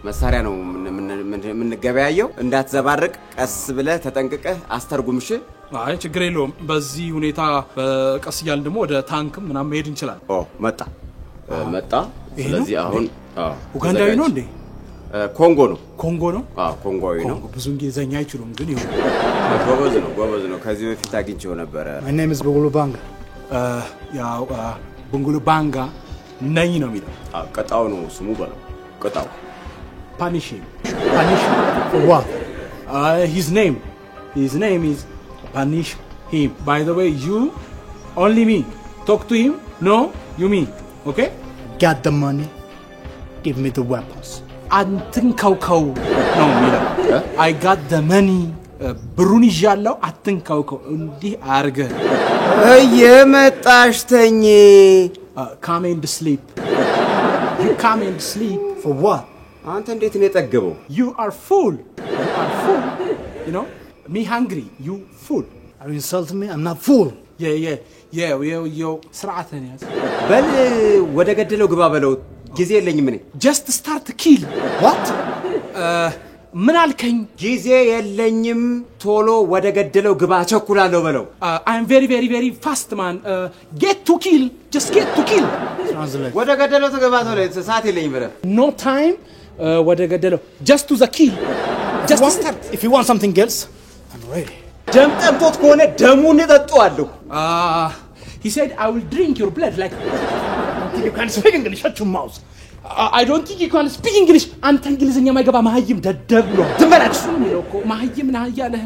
መሳሪያ ነው ምን ገበያየው እንዳትዘባርቅ ቀስ ብለህ ተጠንቅቀህ አስተርጉምሽ አይ ችግር የለውም በዚህ ሁኔታ በቀስ ይያል ደሞ ወደ ታንክ ምናምን መሄድ እንችላለን መጣ ስለዚህ አሁን ኡጋንዳዊ ነው እንዴ ኮንጎ ነው ኮንጎዊ ነው ብዙ እንግሊዘኛ አይችሉም ግን ይሁን ጎበዝ ነው ከዚህ በፊት አግኝቼው ነበር My name is Bungulu Banga ያው Bungulu Banga ነኝ ነው የሚለው ቀጣው ነው ስሙ በለው ቀጣው punish him for what his name is punish him by the way you only me talk to him no you me okay get the money give me the weapons አንተን ካውካው ነው የሚለው I got the money ብሩን ይዣለው አትንካውከው እንዲህ አርገ እየመጣሽ ተኝ come and sleep you come and sleep for what አንተ እንዴት ነው የጠገበው you are full you know me hungry you full are you insulting me I'm not full yeah ስርዓተኛ በል ወደ ገደለው ግባ በለው ጊዜ የለኝም እኔ just start kill what ምን አልከኝ ጊዜ የለኝም ቶሎ ወደ ገደለው ግባ ቸኩላለሁ በለው I am very very very fast man get to kill just get to kill ወደ ገደለው ተገባ ቶሎ ሰዓት የለኝም ብለ no time ወደ ገደለው just to the kill just start if you want something else I'm ready ደም ጠምቶት ከሆነ ደሙን እጠጣዋለሁ he said I will drink your blood like you can't speak English shut your mouth I don't think you can speak English አንተ እንግሊዘኛ ማይገባ ማህይም ደደብ ነው ትመራጭ ነው እኮ ማህይም ነህ ያለህ